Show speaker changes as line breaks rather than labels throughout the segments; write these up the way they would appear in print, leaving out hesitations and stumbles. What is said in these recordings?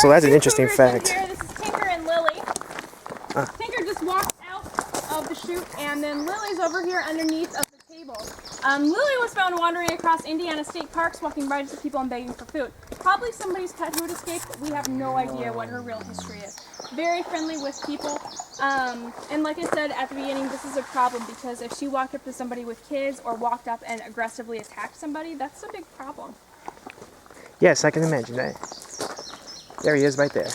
So that's an interesting fact.
Here. This is Tinker and Lily. Tinker just walked out of the chute, and then Lily's over here underneath of the table. Lily was found wandering across Indiana state parks, walking by to people and begging for food. Probably somebody's pet who had escaped, but we have no idea what her real history is. Very friendly with people, and like I said at the beginning, this is a problem because if she walked up to somebody with kids or walked up and aggressively attacked somebody, that's a big problem.
Yes, I can imagine that. There he is right there.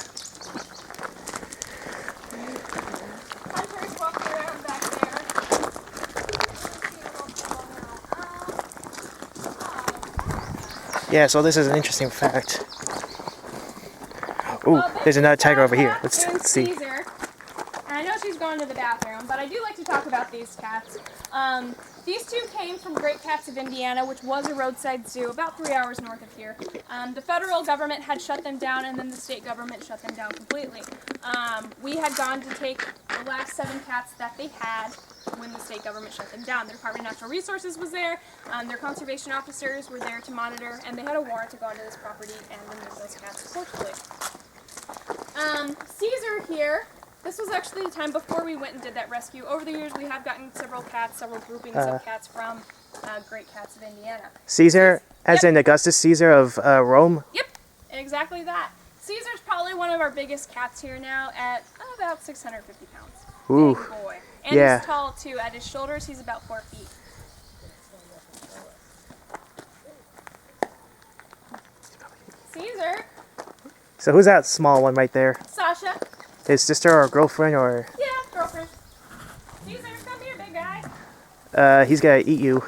Hunter's walking around back there.
Yeah, so this is an interesting fact. Ooh, there's another tiger over here. Let's see.
Caesar. And I know she's going to the bathroom, but I do like to talk about these cats. These two came from Great Cats of Indiana, which was a roadside zoo about 3 hours north of here. The federal government had shut them down, and then the state government shut them down completely. We had gone to take the last 7 cats that they had when the state government shut them down. The Department of Natural Resources was there, their conservation officers were there to monitor, and they had a warrant to go onto this property and remove those cats forcefully. Caesar here, this was actually the time before we went and did that rescue. Over the years we have gotten several groupings of cats from Great Cats of Indiana.
Caesar, as in Augustus Caesar of Rome?
Yep, exactly that. Caesar's probably one of our biggest cats here now at about 650 pounds.
Ooh.
Big boy. And
Yeah.
he's tall too. At his shoulders he's about 4 feet. Caesar.
So who's that small one right there?
Sasha.
His sister or girlfriend or?
Yeah, girlfriend. Caesar, come here, big guy.
He's gonna eat you.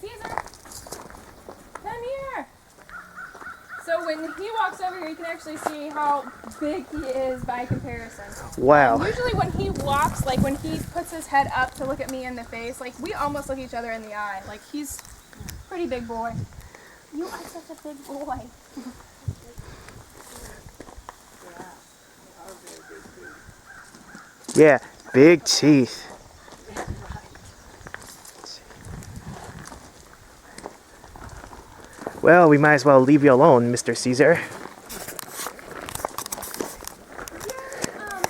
Caesar, come here. So when he walks over here, you can actually see how big he is by comparison.
Wow.
Usually when he walks, like when he puts his head up to look at me in the face, like we almost look each other in the eye. Like he's a pretty big boy. You are such a big boy.
Yeah, big teeth. Well, we might as well leave you alone, Mr. Caesar.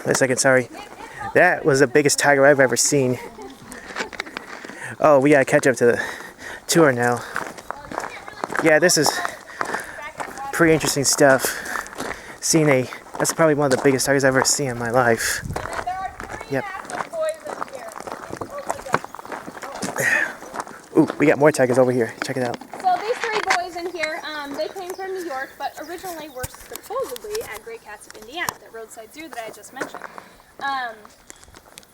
Wait a second, sorry. That was the biggest tiger I've ever seen. Oh, we gotta catch up to the tour now. Yeah, this is pretty interesting stuff. That's probably one of the biggest tigers I've ever seen in my life. Yep. Ooh, we got more tigers over here. Check it out.
So these 3 boys in here, they came from New York, but originally were supposedly at Great Cats of Indiana, that roadside zoo that I just mentioned.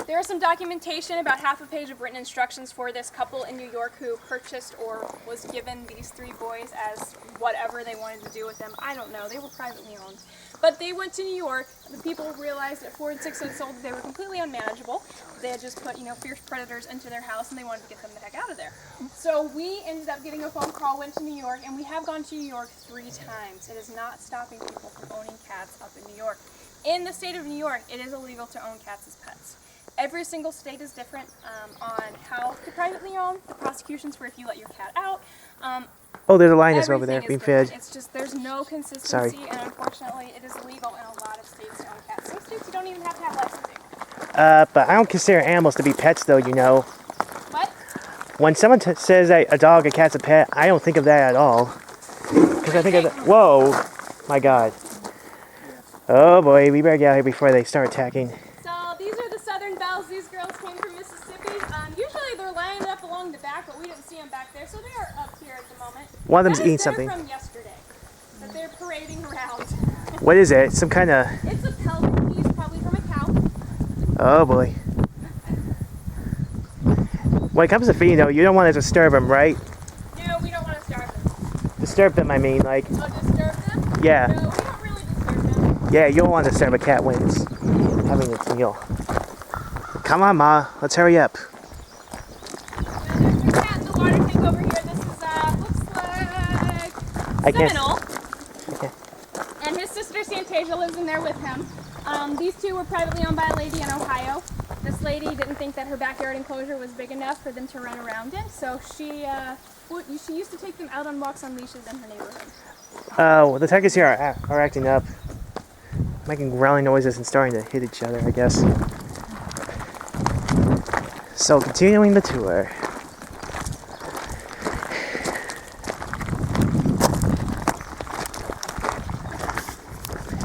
There is some documentation, about half a page of written instructions for this couple in New York who purchased or was given these 3 boys as whatever they wanted to do with them. I don't know. They were privately owned. But they went to New York. The people realized at 4 and 6 months old they were completely unmanageable. They had just put, fierce predators into their house and they wanted to get them the heck out of there. So we ended up getting a phone call, went to New York, and we have gone to New York 3 times. It is not stopping people from owning cats up in New York. In the state of New York, it is illegal to own cats as pets. Every single state is different on how to privately own, the prosecutions for if you let your cat out.
Oh, there's a lioness over there being fed.
It's just there's no consistency,
Sorry.
and unfortunately it is illegal in a lot of states to own cats. Some states you don't even have to have licensing.
But I don't consider animals to be pets, though, you know.
What?
When someone says that a dog, a cat's a pet, I don't think of that at all. Because I think of whoa, my God. Oh boy, we better get out here before they start attacking.
So these are the Southern Bells. These girls came from Mississippi. Usually they're lining up along the back, but we didn't see them back there, so they are up here at the moment.
One of them's eating something.
From yesterday, that they're parading around.
What is it? Some kind of...
It's a pelvic piece, probably from a cow.
Oh boy. When it comes to feeding, though, you don't want to disturb them, right?
No, we don't want to starve them.
Disturb them, I mean, like...
Oh, disturb them?
Yeah.
No, we don't really disturb them.
Yeah, you don't want to disturb a cat when it's having its meal. Come on, Ma. Let's hurry up.
There's a cat in the water tank over here. This is, looks like Seminole. And his sister Santasia lives in there with him. These 2 were privately owned by a lady in Ohio. This this lady didn't think that her backyard enclosure was big enough for them to run around in, so she used to take them out on walks on leashes in her neighborhood.
Well, the tigers here are acting up, making growling noises and starting to hit each other, I guess. So, continuing the tour.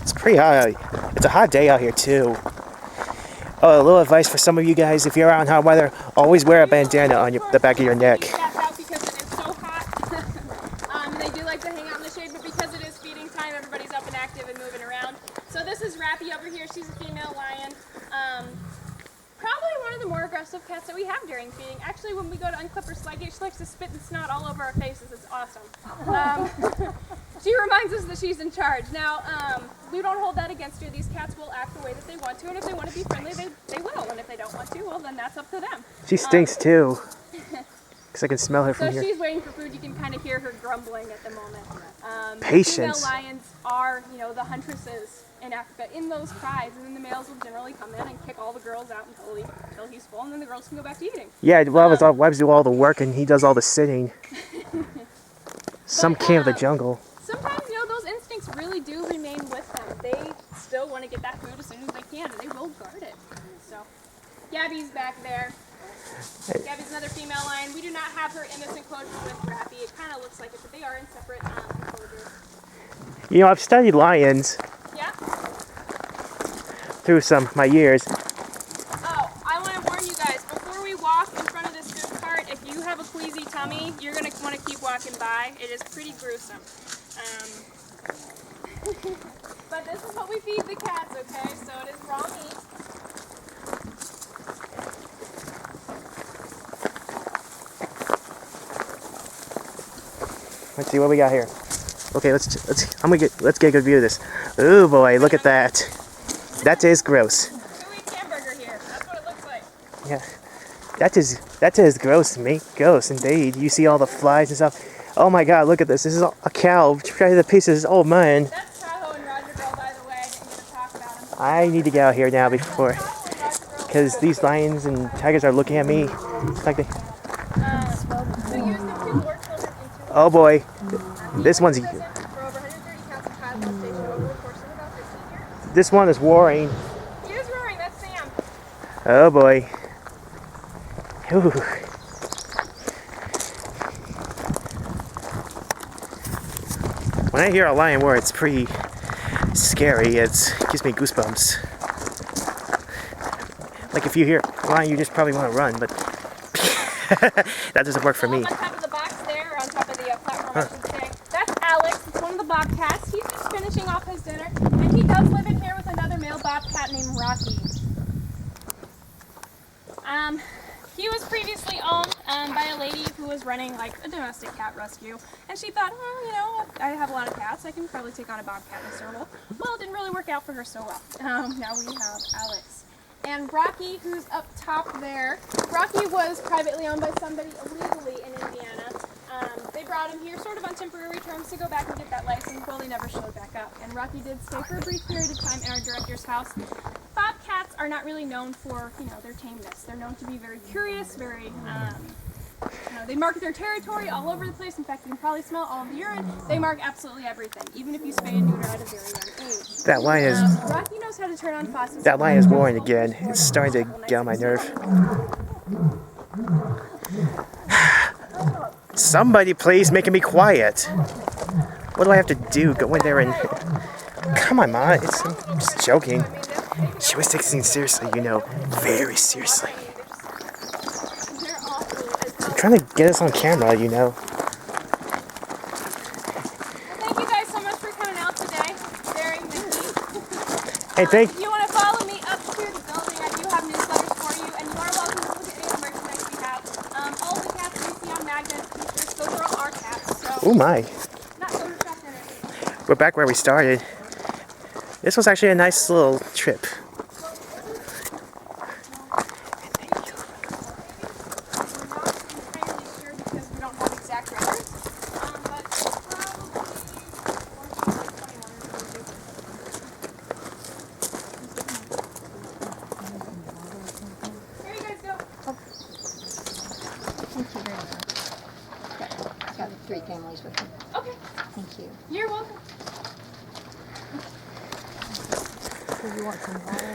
It's pretty hot. It's a hot day out here, too. Oh, a little advice for some of you guys: if you're out in hot weather, always wear a bandana on the back of your neck.
Out because it is so hot. They do like to hang out in the shade, but because it is feeding time, everybody's up and active and moving around. So this is Rappy over here. She's a female lion. Probably one of the more aggressive cats that we have during feeding. Actually, when we go to unclip her slide gate, she likes to spit and snot all over our faces. It's awesome. She reminds us that she's in charge. Now, we don't hold that against her. These cats will act the way that they want to, and if they want to be friendly, they will. And if they don't want to, well, then that's up to them.
She stinks too, because I can smell her from
so
here.
She's waiting for food. You can kind of hear her grumbling at the moment.
Patience.
Female lions are, the huntresses in Africa in those prides, and then the males will generally come in and kick all the girls out until he's full, and then the girls can go back to eating.
Yeah, wives do all the work, and he does all the sitting. Some king of the jungle.
Sometimes, those instincts really do remain with them. They still want to get that food as soon as they can, and they will guard it. So, Gabby's back there. Gabby's another female lion. We do not have her in this enclosure with Rappy. It kind of looks like it, but they are in separate enclosures.
I've studied lions.
Yeah?
Through my years.
Oh, I want to warn you guys, before we walk in front of this food cart, if you have a queasy tummy, you're going to want to keep walking by. It is pretty gruesome. But this is what we feed the cats, okay? So it is raw meat.
Let's see what we got here. Okay, let's get a good view of this. Oh boy, look at that. That is gross.
2-week hamburger here. That's what it looks like.
Yeah, that is gross to me. Gross indeed. You see all the flies and stuff. Oh my God, look at this. This is a cow trying to pieces. Oh man.
That's Tahoe and Rogerville, by the way. I didn't get to talk about them.
I need to get out here now because these lions and tigers are looking at me like they.
So use the 2 war children into
Oh boy, this one's.
for over 130 cats and child molestation over the course of about 15 years.
This one is roaring.
He is roaring. That's Sam.
Oh boy. Ooh. When I hear a lion roar, it's pretty scary. It gives me goosebumps. Like if you hear a lion, you just probably want to run, but that doesn't work for me.
On top of the box there, or on top of the platform, I should say. That's Alex. It's one of the Bobcats. He's just finishing off his dinner, and he does live in here with another male Bobcat named Rocky. He was previously owned by a lady who was running like a domestic cat rescue, and she thought, I have a lot of cats, I can probably take on a Bobcat in a circle. Well, it didn't really work out for her so well. Now we have Alex. And Rocky, who's up top there, Rocky was privately owned by somebody illegally in Indiana. They brought him here sort of on temporary terms to go back and get that license. Well, he never showed back up. And Rocky did stay for a brief period of time in our director's house. Bobcats are not really known for, their tameness. They're known to be very curious, very, they mark their territory all over the place. In fact, you can probably smell all of the urine. They mark absolutely everything, even if you spay and neuter at a very young age.
That lion is.
Rocky knows how to turn on faucets.
That lion is roaring again. It's starting to get on my nerve. Somebody please making me quiet. What do I have to do? Go in there and... Come on, Ma. I'm just joking. She always takes things seriously, very seriously. I'm trying to get us on camera,
Thank you guys so much for coming out today. Very Mickey.
Hey,
If you want to follow me up to the building, I do have newsletters for you, and you are welcome to look at any of the merchandise we have. All the cats you see on magnets, t-shirts, those are all our cats. So
Oh my.
not photoshopped or anything.
We're back where we started. This was actually a nice little trip.
families with them.
Okay,
Thank you.
you're welcome.
So you want some water?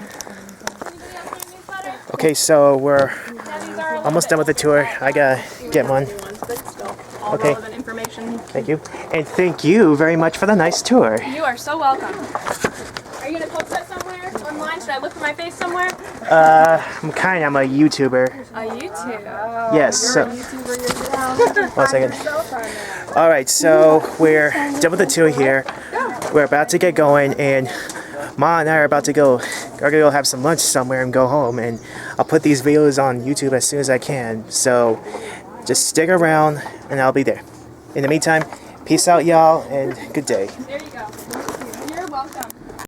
Anybody else need a newsletter?
Okay, so we're
Yeah, these are a little
almost
bit
done with the tour.
older,
I gotta get one.
new ones, but still all
Okay.
relevant information.
Thank you. And thank you very much for the nice tour.
You are so welcome. Are you gonna post that somewhere online? Should I look for my face somewhere?
I'm a YouTuber.
A YouTube.
Yes, so,
YouTuber yourself.
1 second. Alright, so we're done with the tour here. We're about to get going, and Ma and I are about to go. We're gonna go have some lunch somewhere and go home, and I'll put these videos on YouTube as soon as I can. So just stick around and I'll be there. In the meantime, peace out, y'all, and good day.
There you go.